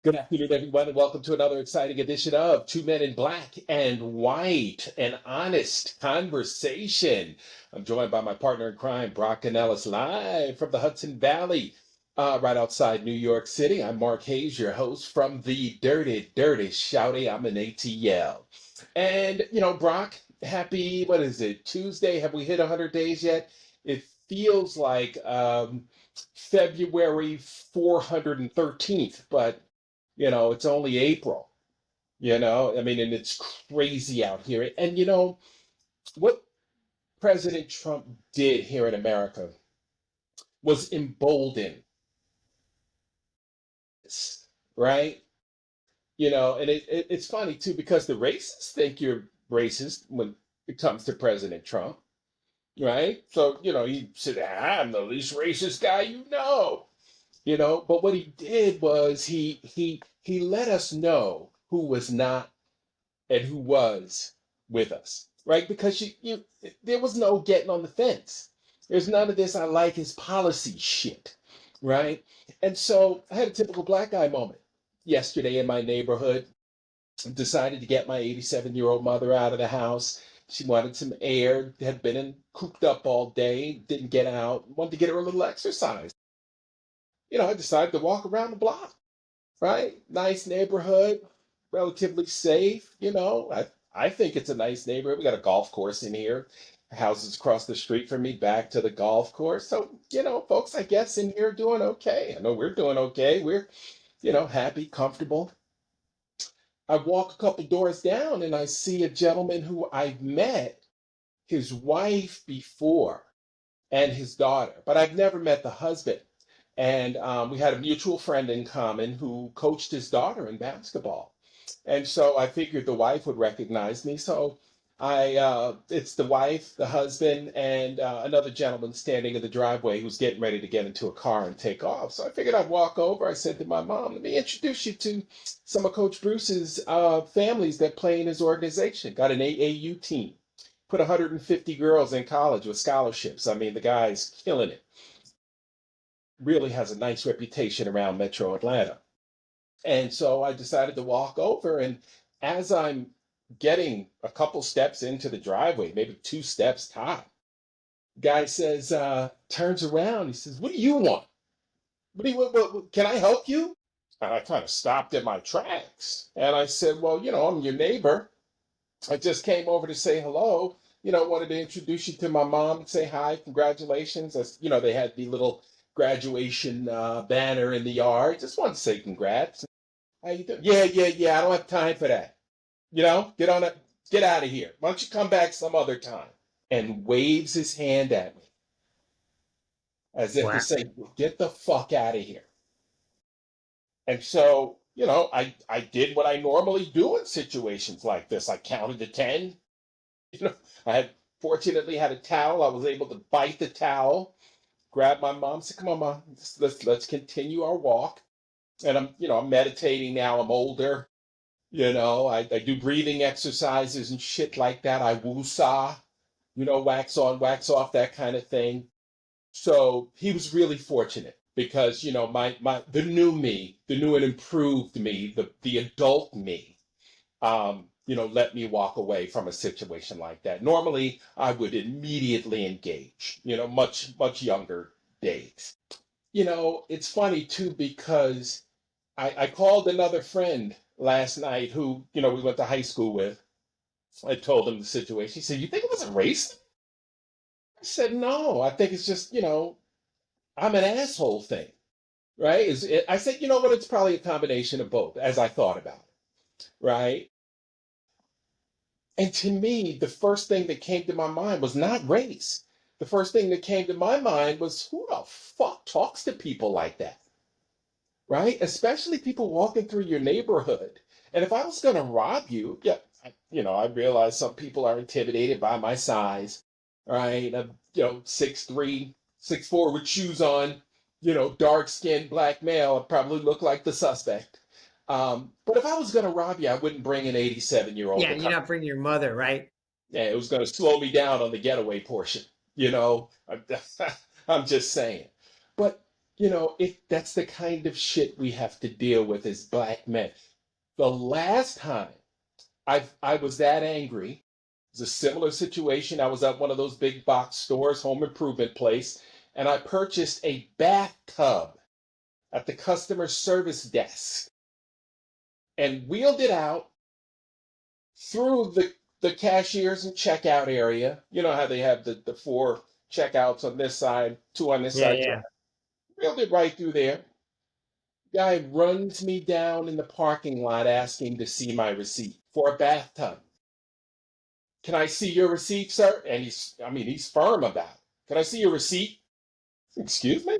Good afternoon, everyone, and welcome to another exciting edition of Two Men in Black and White, an honest conversation. I'm joined by my partner in crime, Brock Ganeles, live from the Hudson Valley, right outside New York City. I'm Mark Hayes, your host from the dirty shouty. I'm an ATL. And, Brock, happy, what is it, Tuesday? Have we hit 100 days yet? It feels like February 413th, but it's only April, I mean, and it's crazy out here. And what President Trump did here in America was embolden us, right? And it's funny too, because the racists think you're racist when it comes to President Trump, right? So, he said, I'm the least racist guy but what he did was he let us know who was not and who was with us, right? Because there was no getting on the fence. There's none of this I like his policy shit, right? And so I had a typical black guy moment yesterday in my neighborhood. Decided to get my 87-year-old mother out of the house. She wanted some air, had been cooped up all day, didn't get out, wanted to get her a little exercise. I decided to walk around the block, right? Nice neighborhood, relatively safe. I think it's a nice neighborhood. We got a golf course in here. Houses across the street from me, back to the golf course. So, folks, I guess in here doing okay. I know we're doing okay. We're, happy, comfortable. I walk a couple doors down and I see a gentleman who I've met his wife before and his daughter, but I've never met the husband. And we had a mutual friend in common who coached his daughter in basketball. And so I figured the wife would recognize me. So it's the wife, the husband, and another gentleman standing in the driveway who's getting ready to get into a car and take off. So I figured I'd walk over. I said to my mom, let me introduce you to some of Coach Bruce's families that play in his organization. Got an AAU team. Put 150 girls in college with scholarships. I mean, the guy's killing it. Really has a nice reputation around Metro Atlanta. And so I decided to walk over. And as I'm getting a couple steps into the driveway, maybe two steps top, guy says, turns around. He says, what do you want? Can I help you? And I kind of stopped in my tracks. And I said, well, I'm your neighbor. I just came over to say hello. Wanted to introduce you to my mom and say hi, congratulations. They had the little graduation banner in the yard. Just wanted to say congrats. How you doing? Yeah. I don't have time for that. Get on it. Get out of here. Why don't you come back some other time? And waves his hand at me as if to Wow. say, get the fuck out of here. And so, I did what I normally do in situations like this. I counted to 10. I had fortunately had a towel. I was able to bite the towel, grab my mom, said, come on, mom, let's continue our walk. And I'm meditating now. I'm older. I do breathing exercises and shit like that. I woo-saw, wax on, wax off, that kind of thing. So he was really fortunate because, the new me, the new and improved me, the adult me, let me walk away from a situation like that. Normally, I would immediately engage, much younger days. It's funny too because I called another friend last night who, we went to high school with. I told him the situation. He said, you think it was a race? I said, no, I think it's just, I'm an asshole thing, right? I said, you know what? It's probably a combination of both as I thought about it, right? And to me, the first thing that came to my mind was not race. The first thing that came to my mind was who the fuck talks to people like that? Right? Especially people walking through your neighborhood. And if I was going to rob you, yeah, I realize some people are intimidated by my size, right? I'm, 6'3", 6'4", with shoes on, dark-skinned black male, I probably look like the suspect. But if I was going to rob you, I wouldn't bring an 87-year-old Yeah, to you're come. not bringing your mother, right? Yeah, it was going to slow me down on the getaway portion, you know. I'm just saying. But if that's the kind of shit we have to deal with as black men. The last time I was that angry, it was a similar situation. I was at one of those big box stores, home improvement place, and I purchased a bathtub at the customer service desk and wheeled it out through the cashiers and checkout area. You know how they have the four checkouts on this side, two on this Yeah, side. yeah. Wheeled it right through there. Guy runs me down in the parking lot asking to see my receipt for a bathtub. Can I see your receipt, sir? And he's firm about it. Can I see your receipt? Excuse me?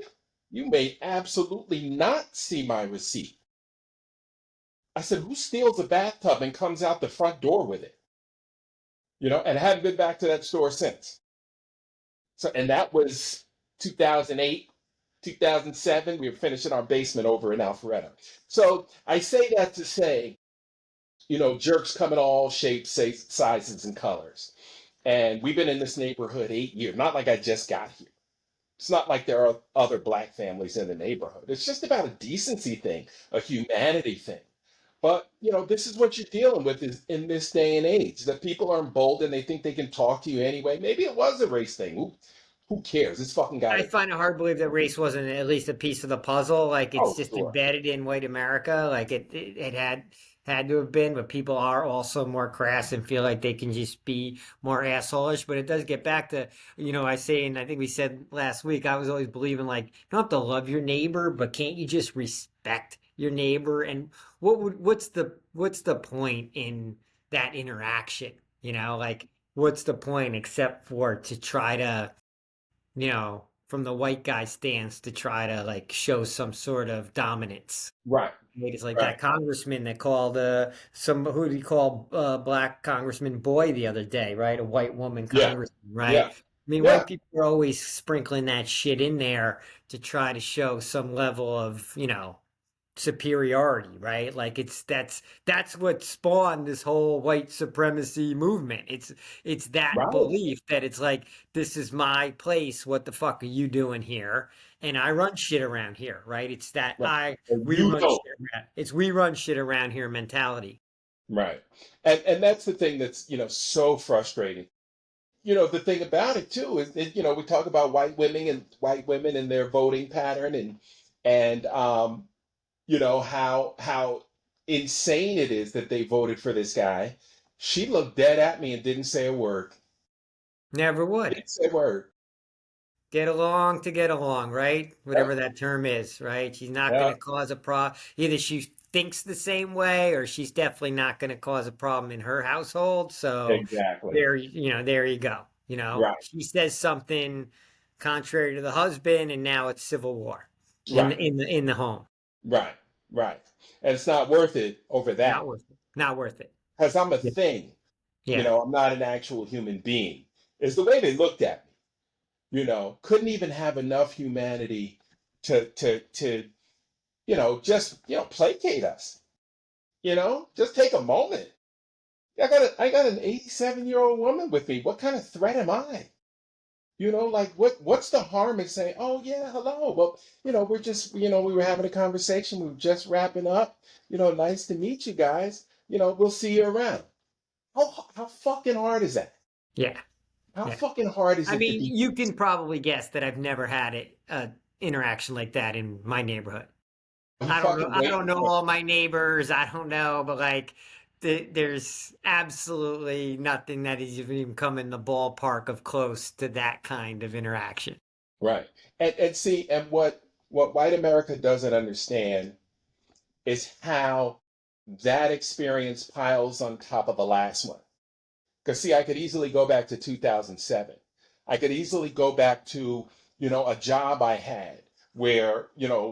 You may absolutely not see my receipt. I said, who steals a bathtub and comes out the front door with it? And I haven't been back to that store since. So, and that was 2008, 2007. We were finishing our basement over in Alpharetta. So I say that to say, jerks come in all shapes, sizes, and colors. And we've been in this neighborhood 8 years. Not like I just got here. It's not like there are other black families in the neighborhood. It's just about a decency thing, a humanity thing. But this is what you're dealing with is in this day and age. That people are emboldened, they think they can talk to you anyway. Maybe it was a race thing. Who cares? This fucking I guy. find it hard to believe that race wasn't at least a piece of the puzzle. Like it's Oh, just sure. embedded in white America. Like it had to have been, but people are also more crass and feel like they can just be more assholeish. But it does get back to, I say, and I think we said last week, I was always believing like you don't have to love your neighbor, but can't you just respect your neighbor? And what's the point in that interaction? Like what's the point except for to try to from the white guy stance to try to like show some sort of dominance. Right, It's like right. that congressman that called who did he call black congressman boy the other day, right? A white woman Yeah, congressman, right? yeah, I mean, yeah. white people are always sprinkling that shit in there to try to show some level of, superiority, right? Like that's what spawned this whole white supremacy movement. It's that Right, belief that it's like this is my place. What the fuck are you doing here? And I run shit around here, right? It's that right. I And we you run don't. shit around. It's we run shit around here mentality. Right. And that's the thing that's, so frustrating. The thing about it too is that, we talk about white women and their voting pattern and how insane it is that they voted for this guy. She looked dead at me and didn't say a word. Never would. Didn't say a word. Get along to get along, right? Yeah, Whatever that term is, right? She's not going yeah, to cause a problem. Either she thinks the same way or she's definitely not going to cause a problem in her household. So exactly. there you go. Right, She says something contrary to the husband and now it's civil war in right, in the home. right, right. And it's not worth it over Not that. worth it. Not worth it. Because I'm a Yeah. thing. Yeah. I'm not an actual human being. Is the way they looked at me. Couldn't even have enough humanity to just placate us. Just take a moment. I got an 87-year-old woman with me. What kind of threat am I? Like what's the harm in saying, oh yeah, hello. Well, we're just, we were having a conversation, we were just wrapping up. Nice to meet you guys. We'll see you around. How fucking hard is that? Yeah. How Yeah. fucking hard is I it to mean, be you can probably guess that I've never had a interaction like that in my neighborhood. I'm I don't know. fucking I don't waiting know for all my neighbors. I don't know, but like, there's absolutely nothing that is even come in the ballpark of close to that kind of interaction. right. And see, and what white America doesn't understand is how that experience piles on top of the last one. Because see, I could easily go back to 2007. I could easily go back to, a job I had where,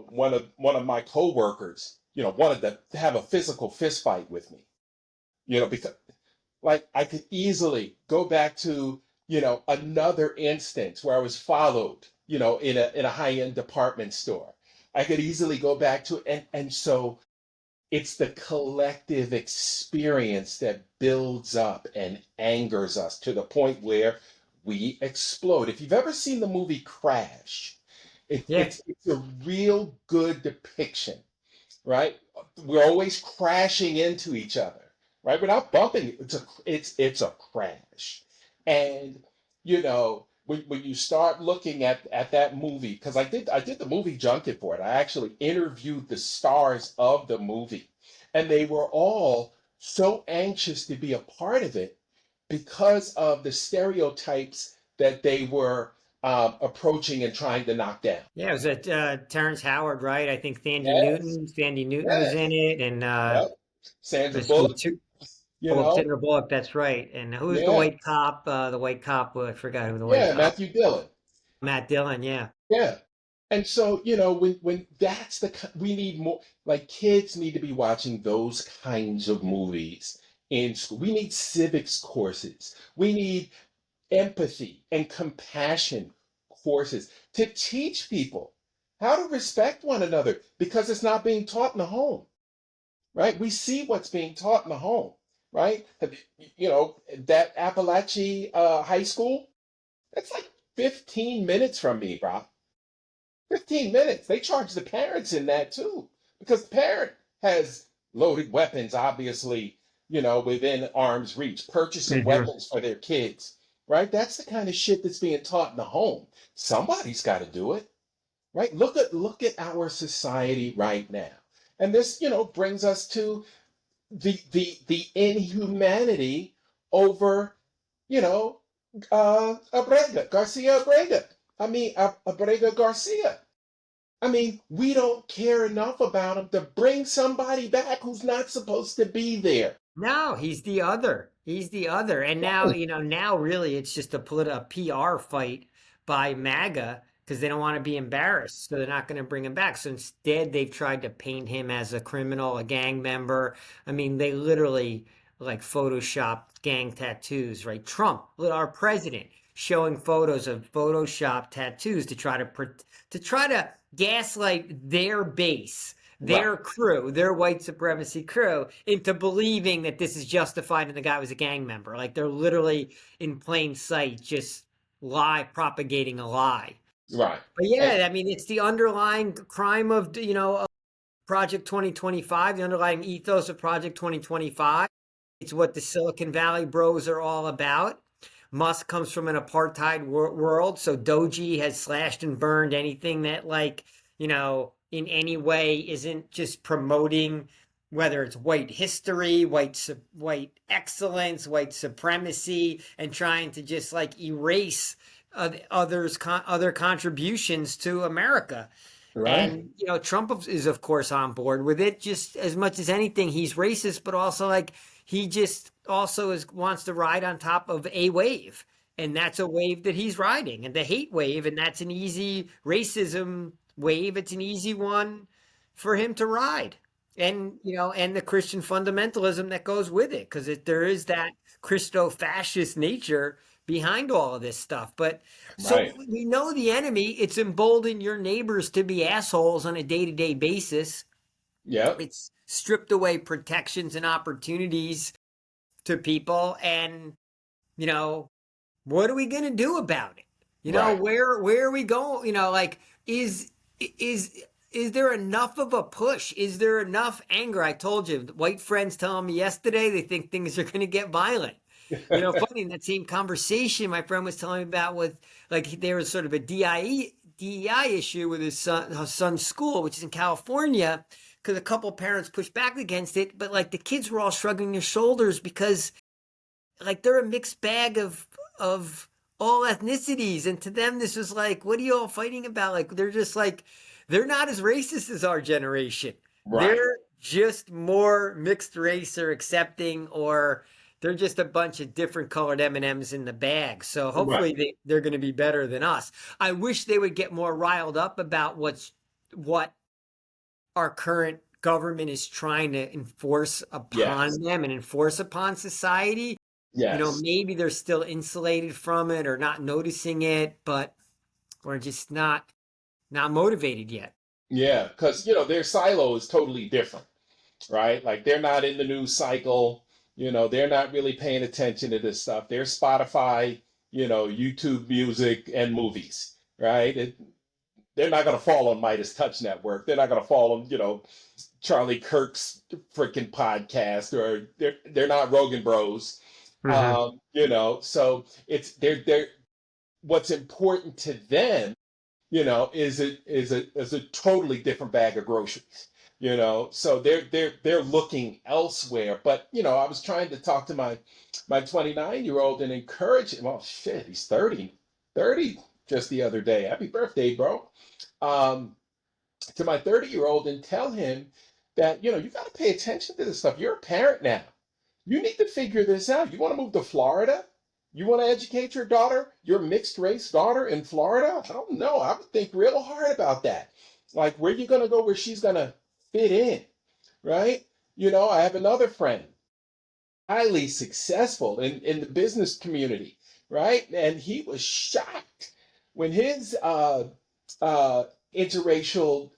one of my coworkers, wanted to have a physical fist fight with me. Because like I could easily go back to, another instance where I was followed, in a high-end department store. I could easily go back to and so it's the collective experience that builds up and angers us to the point where we explode. If you've ever seen the movie Crash, Yeah. It's a real good depiction, right? We're always crashing into each other, right? We're not bumping. It's a crash, and when you start looking at that movie, because I did the movie junket for it. I actually interviewed the stars of the movie, and they were all so anxious to be a part of it because of the stereotypes that they were approaching and trying to knock down. Yeah, it was Terrence Howard, right? I think Yes, Sandy Newton was in yes, it, and yep. Sandra let's see, Bullock, two, you oh, know, Sandra Bullock, that's right. And who was the yeah, white cop? The white cop, I forgot who the white yeah, cop. Matthew Dillon, Matt Dillon, yeah. yeah. And so, when that's we need more, like kids need to be watching those kinds of movies in school. We need civics courses. We need empathy and compassion courses to teach people how to respect one another because it's not being taught in the home, right? We see what's being taught in the home, right? That Appalachia High School, that's like 15 minutes from me, bro. 15 minutes. They charge the parents in that too, because the parent has loaded weapons, obviously, within arm's reach, purchasing Hmm. weapons for their kids, right? That's the kind of shit that's being taught in the home. Somebody's got to do it, right? Look at our society right now. And this, brings us to the inhumanity over, you know, Abrega, Garcia Abrega. I mean, Abrega Garcia. I mean, we don't care enough about him to bring somebody back who's not supposed to be there. No, he's the other. He's the other. And now, now really it's just a PR fight by MAGA because they don't want to be embarrassed. So they're not going to bring him back. So instead, they've tried to paint him as a criminal, a gang member. I mean, they literally like photoshopped gang tattoos, right? Trump, our president, showing photos of photoshopped tattoos to try to gaslight their base, Right, their crew, their white supremacy crew, into believing that this is justified and the guy was a gang member. Like they're literally in plain sight, just propagating a lie. right. But And yeah, I mean, it's the underlying crime of, Project 2025, the underlying ethos of Project 2025. It's what the Silicon Valley bros are all about. Musk comes from an apartheid world, so Doji has slashed and burned anything that, like, in any way isn't just promoting whether it's white history, white excellence, white supremacy, and trying to just like erase other contributions to America. right, And Trump is of course on board with it just as much as anything. He's racist, but also like he just also wants to ride on top of a wave, and that's a wave that he's riding, and the hate wave, and that's an easy racism wave. It's an easy one for him to ride, and and the Christian fundamentalism that goes with it, because there is that Christo-fascist nature behind all of this stuff. But so right. we know the enemy. It's emboldened your neighbors to be assholes on a day-to-day basis. Yep, It's stripped away protections and opportunities to people. And, you know, what are we going to do about it? right, Where are we going? Like, is, is there enough of a push? Is there enough anger? I told you, white friends telling me yesterday they think things are going to get violent. Funny in that same conversation, my friend was telling me about with like there was sort of a DEI issue with his son's school, which is in California, because a couple parents pushed back against it, but like the kids were all shrugging their shoulders because like they're a mixed bag of all ethnicities, and to them this was like, what are you all fighting about? Like they're just like they're not as racist as our generation. right, They're just more mixed race or accepting, or they're just a bunch of different colored M&Ms in the bag. So right. hopefully they're going to be better than us. I wish they would get more riled up about what our current government is trying to enforce Yes, upon them and enforce upon society. yes. Maybe they're still insulated from it or not noticing it, but we're just not motivated yet. Yeah, because their silo is totally different, right? Like they're not in the news cycle. They're not really paying attention to this stuff. They're Spotify, YouTube music and movies, right? they're not going to fall on Midas Touch Network. They're not going to fall on, Charlie Kirk's freaking podcast, or they're not Rogan Bros. Hmm. So it's they're what's important to them, is a totally different bag of groceries. So they're looking elsewhere. But I was trying to talk to my 29-year-old and encourage him. Well, shit, he's 30 just the other day. Happy birthday, bro. Um, to my 30-year-old and tell him that, you got to pay attention to this stuff. You're a parent now. You need to figure this out. You want to move to Florida? You want to educate your daughter, your mixed race daughter in Florida? I don't know. I would think real hard about that. Like, where you going to go where she's going to fit in, right? I have another friend, highly successful in the business community, right? And he was shocked when his uh, interracial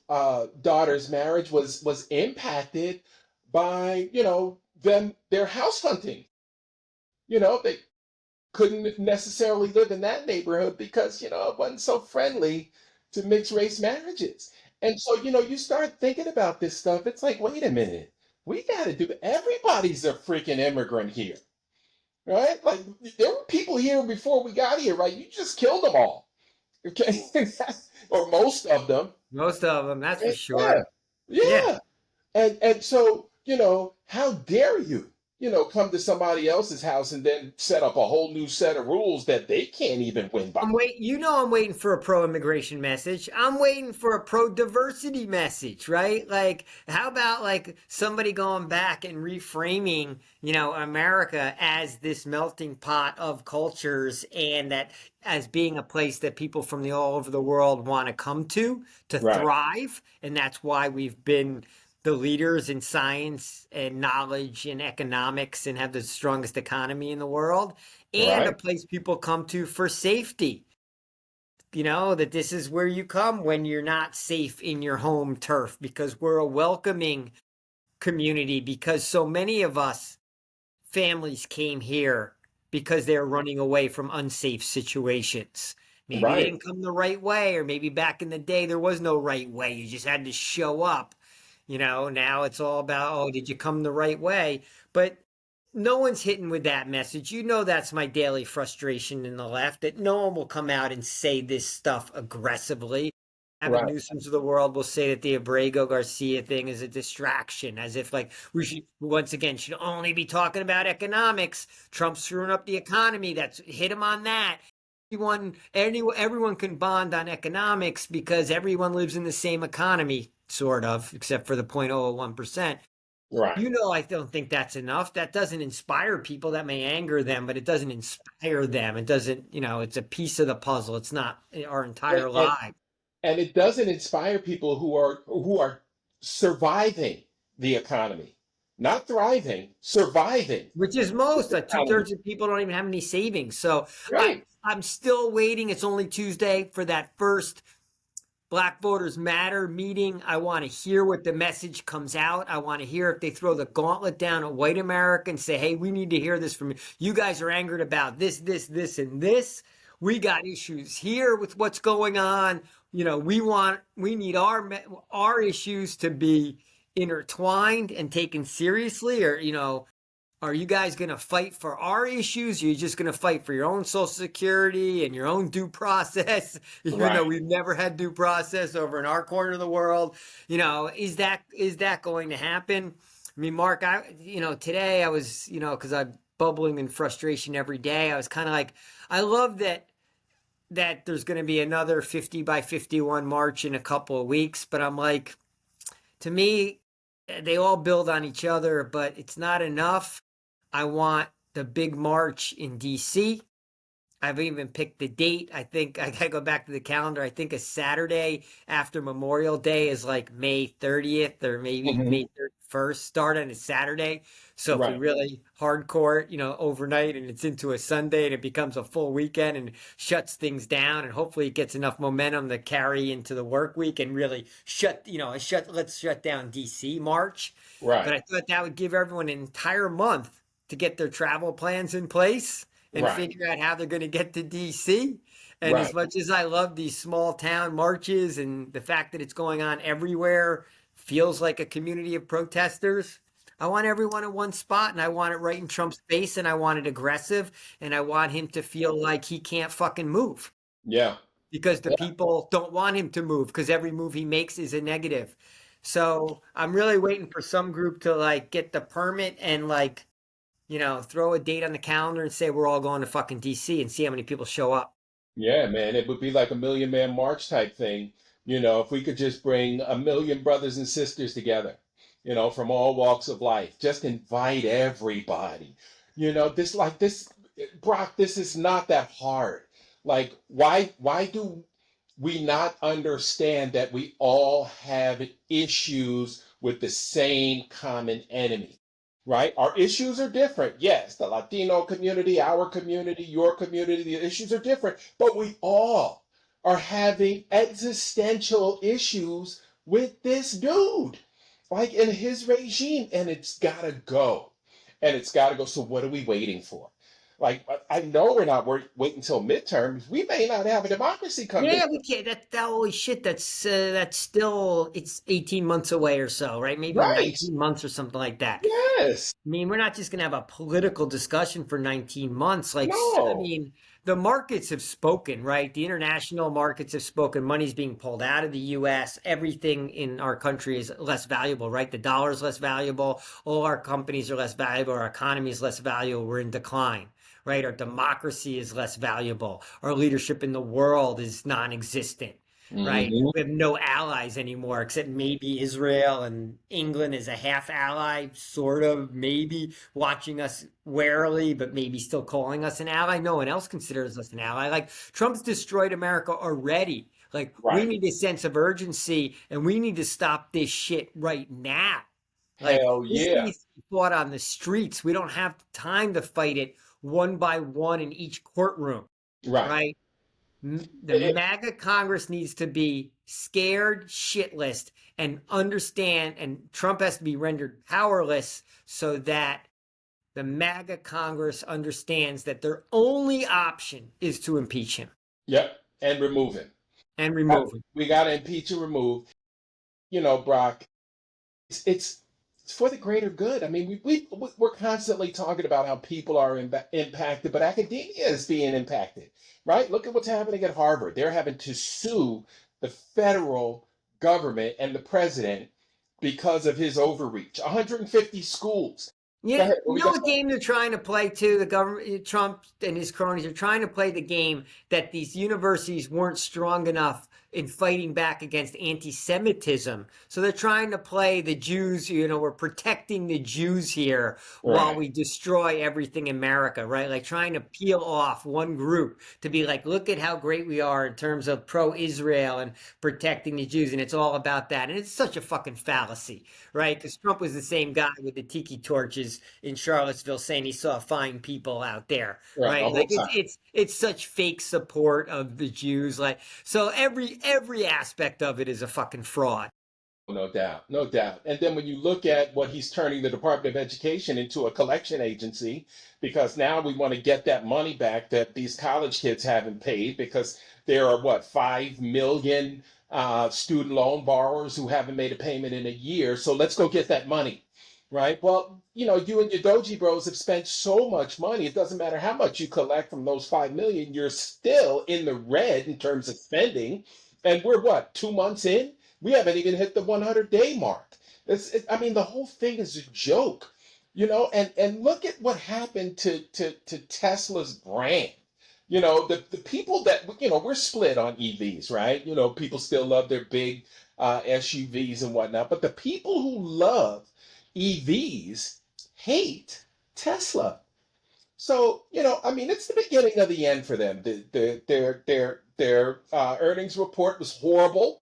daughter's marriage was impacted by their house hunting. They couldn't necessarily live in that neighborhood because it wasn't so friendly to mixed race marriages. And so you start thinking about this stuff. It's like, wait a minute, we got to do. Everybody's a freaking immigrant here, right? Like, there were people here before we got here, right? You just killed them all, okay? Or most of them. Most of them, that's for Yeah, sure. Yeah. yeah. And so, how dare you, come to somebody else's house and then set up a whole new set of rules that they can't even win by. I'm waiting for a pro-immigration message. I'm waiting for a pro-diversity message, right? Like, how about like somebody going back and reframing, America as this melting pot of cultures, and that as being a place that people from all over the world want to come to Right, thrive. And that's why we've been the leaders in science and knowledge and economics and have the strongest economy in the world, and a right, place people come to for safety. That this is where you come when you're not safe in your home turf, because we're a welcoming community, because so many of us families came here because they're running away from unsafe situations. Maybe they right. didn't come the right way, or maybe back in the day there was no right way. You just had to show up. Now it's all about, oh, did you come the right way? But no one's hitting with that message. That's my daily frustration in the left, that no one will come out and say this stuff aggressively. Gavin Right. Newsom's of the world will say that the Abrego Garcia thing is a distraction, as if like we should once again should only be talking about economics. Trump's screwing up the economy. That's hit him on that. Everyone can bond on economics because everyone lives in the same economy, sort of, except for the 0.001%. Right. I don't think that's enough. That doesn't inspire people. That may anger them, but it doesn't inspire them. It doesn't, it's a piece of the puzzle. It's not our And, entire and life. and it doesn't inspire people who are surviving the economy, not thriving, surviving Which is the most. Like economy. two-thirds of people don't even have any savings. So Right. I'm still waiting. It's only Tuesday for that first Black Voters Matter meeting. I want to hear what the message comes out. I want to hear if they throw the gauntlet down at white America and say, hey, we need to hear this from you. You guys are angered about this, and this. We got issues here with what's going on. We need our issues to be intertwined and taken seriously, or are you guys going to fight for our issues? Are you just going to fight for your own Social Security and your own due process, even though Right. we've never had due process over in our corner of the world? Is that going to happen? I mean, Mark, today I was, because I'm bubbling in frustration every day. I was kind of like, I love that there's going to be another 50 by 51 march in a couple of weeks, but I'm like, to me, they all build on each other, but it's not enough. I want the big march in DC. I've even picked the date. I think I gotta go back to the calendar. I think a Saturday after Memorial Day is like May 30th or maybe Hmm. May 31st. Start on a Saturday. So if we Right. really hardcore it, overnight, and it's into a Sunday and it becomes a full weekend and shuts things down, and hopefully it gets enough momentum to carry into the work week and really let's shut down DC March. But Right. I thought that would give everyone an entire month to get their travel plans in place and Right. figure out how they're going to get to DC. And as Right. much as I love these small town marches and the fact that it's going on everywhere feels like a community of protesters, I want everyone in one spot and I want it right in Trump's face and I want it aggressive and I want him to feel like he can't fucking move Yeah. because the Yeah. people don't want him to move because every move he makes is a negative. So I'm really waiting for some group to like get the permit and like, throw a date on the calendar and say we're all going to fucking DC and see how many people show up. Yeah, man, it would be like a million man march type thing, if we could just bring a million brothers and sisters together, from all walks of life. Just invite everybody. This, Brock, this is not that hard. Like, why do we not understand that we all have issues with the same common enemy? Right? Our issues are different. Yes, the Latino community, our community, your community, the issues are different, but we all are having existential issues with this dude, like in his regime, and it's gotta go. And it's gotta go. So, what are we waiting for? Like, I know we're not waiting until midterms. We may not have a democracy come to. Yeah, we can't. That holy shit. That's still it's 18 months away or so, right? Maybe Right. 19 months or something like that. Yes. I mean, we're not just going to have a political discussion for 19 months. Like, I No. mean, the markets have spoken, right? The international markets have spoken. Money's being pulled out of the US. Everything in our country is less valuable, right? The dollar is less valuable. All our companies are less valuable. Our economy is less valuable. We're in decline, right? Our democracy is less valuable. Our leadership in the world is non existent, right? Hmm. We have no allies anymore except maybe Israel and England is a half ally, sort of, maybe watching us warily, but maybe still calling us an ally. No one else considers us an ally. Like Trump's destroyed America already. Like we Right. need a sense of urgency and we need to stop this shit right now. Like Hell this yeah. needs to be fought on the streets. We don't have time to fight it one by one in each courtroom, Right. right? The It, MAGA Congress needs to be scared shitless and understand, and Trump has to be rendered powerless so that the MAGA Congress understands that their only option is to impeach him yep. And remove him. and remove him. We got to impeach and remove. Brock, it's it's for the greater good. I mean, we're constantly talking about how people are impacted, but academia is being impacted, right? Look at what's happening at Harvard. They're having to sue the federal government and the president because of his overreach. 150 schools. Go You, ahead. What you we know got? what game they're trying to play too? The government, Trump and his cronies are trying to play the game that these universities weren't strong enough in fighting back against anti-Semitism. So they're trying to play the Jews, we're protecting the Jews here while Right. we destroy everything in America, right? Like trying to peel off one group to be like, look at how great we are in terms of pro-Israel and protecting the Jews. And it's all about that. And it's such a fucking fallacy, right? Because Trump was the same guy with the tiki torches in Charlottesville saying he saw fine people out there, Right. The right? whole Like time. it's such fake support of the Jews. Like so every aspect of it is a fucking fraud. No doubt, no doubt. And then when you look at what he's turning the Department of Education into a collection agency, because now we want to get that money back that these college kids haven't paid because there are what, 5 million student loan borrowers who haven't made a payment in a year. So let's go get that money, right? Well, you and your Doji bros have spent so much money. It doesn't matter how much you collect from those 5 million, you're still in the red in terms of spending. And we're what, 2 months in? We haven't even hit the 100-day mark. I mean, the whole thing is a joke, and look at what happened to Tesla's brand. The people that, we're split on EVs, right? People still love their big SUVs and whatnot, but the people who love EVs hate Tesla. So, I mean, it's the beginning of the end for them. Their earnings report was horrible.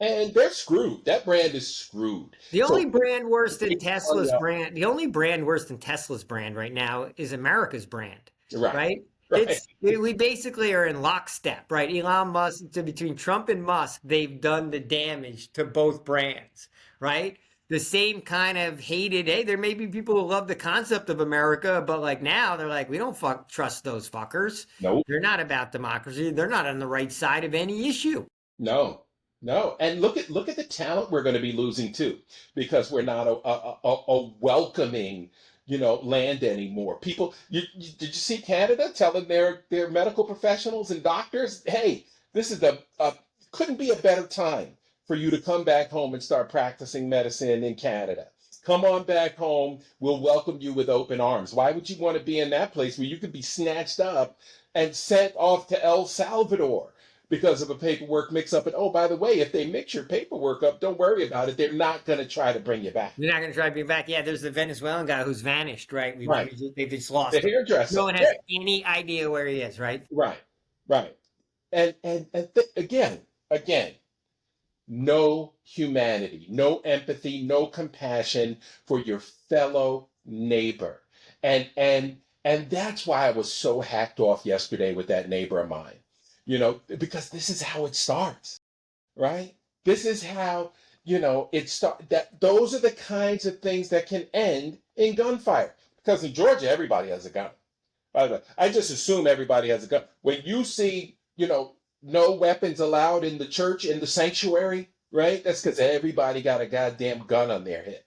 And they're screwed. That brand is screwed. The only So brand worse than take the money Tesla's out. brand, the only brand worse than Tesla's brand right now is America's brand, Right. right? Right. We basically are in lockstep, right? Elon Musk, between Trump and Musk, they've done the damage to both brands, right? the same kind of hated. Hey, there may be people who love the concept of America, but like now they're like, we don't trust those fuckers. Nope. They're not about democracy. They're not on the right side of any issue. No, no. And look at the talent we're going to be losing too, because we're not a welcoming, land anymore. People, did you see Canada telling their medical professionals and doctors, hey, this is couldn't be a better time for you to come back home and start practicing medicine in Canada. Come on back home. We'll welcome you with open arms. Why would you want to be in that place where you could be snatched up and sent off to El Salvador because of a paperwork mix up? And oh, by the way, if they mix your paperwork up, don't worry about it. They're not going to try to bring you back. You're not going to try to bring back. Yeah, there's the Venezuelan guy who's vanished, right? Right. They've just The lost him. No hairdresser. one Yeah. has any idea where he is, right? Right. Right. And again, no humanity, no empathy, no compassion for your fellow neighbor. And that's why I was so hacked off yesterday with that neighbor of mine. Because this is how it starts, right? This is how, that those are the kinds of things that can end in gunfire. Because in Georgia, everybody has a gun. By the way, I just assume everybody has a gun. When you see, no weapons allowed in the church, in the sanctuary, right? That's because everybody got a goddamn gun on their hip.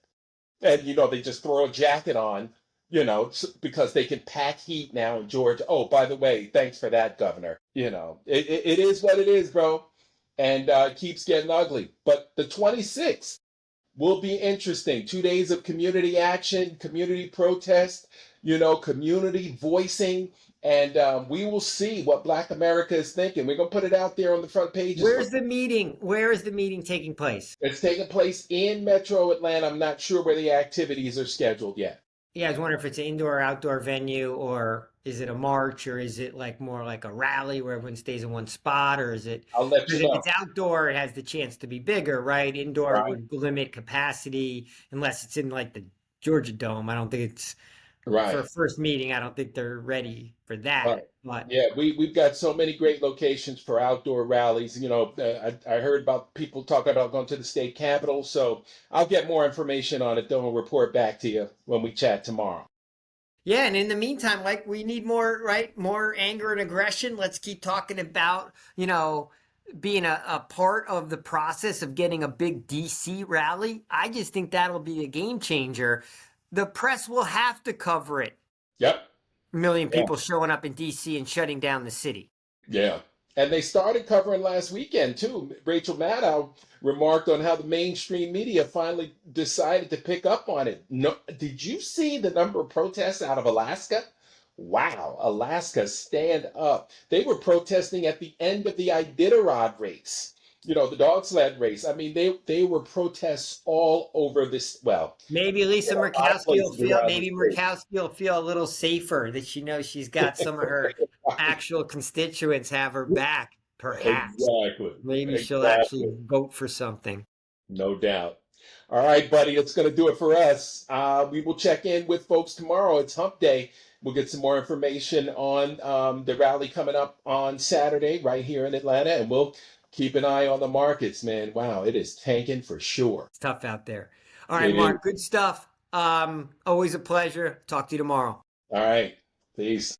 And, they just throw a jacket on, because they can pack heat now in Georgia. Oh, by the way, thanks for that, Governor. It is what it is, bro. And it keeps getting ugly. But the 26th will be interesting. 2 days of community action, community protest, community voicing. And we will see what Black America is thinking. We're going to put it out there on the front pages. Where's the meeting? Where is the meeting taking place? It's taking place in Metro Atlanta. I'm not sure where the activities are scheduled yet. Yeah, I was wondering if it's an indoor or outdoor venue, or is it a march, or is it like more like a rally where everyone stays in one spot, or is it? I'll let Because you if know. it's outdoor, it has the chance to be bigger, right? Indoor Right, would limit capacity unless it's in like the Georgia Dome. I don't think it's for a right, first meeting. I don't think they're ready for right. that. But Yeah, we've got so many great locations for outdoor rallies. I heard about people talking about going to the state capitol. So I'll get more information on it, though, and report back to you when we chat tomorrow. yeah, and in the meantime, like we need more, right? More anger and aggression. Let's keep talking about, being a part of the process of getting a big DC rally. I just think that'll be a game changer. The press will have to cover it. Yep. 1 million Yeah. people showing up in DC and shutting down the city. Yeah. And they started covering last weekend too. Rachel Maddow remarked on how the mainstream media finally decided to pick up on it. No, did you see the number of protests out of Alaska? Wow, Alaska, stand up. They were protesting at the end of the Iditarod race, the dog sled race. I mean, they were protests all over this. Well, Maybe Lisa a lot of Murkowski will places feel, around the maybe state. Murkowski will feel a little safer that she knows she's got some of her actual constituents have her back, perhaps. Exactly. Maybe she'll actually Exactly. vote for something. No doubt. All right, buddy, that's going to do it for us. We will check in with folks tomorrow. It's Hump Day. We'll get some more information on the rally coming up on Saturday right here in Atlanta, and we'll keep an eye on the markets, man. Wow, it is tanking for sure. It's tough out there. All right, It is. Mark, good stuff. Always a pleasure. Talk to you tomorrow. All right. Peace.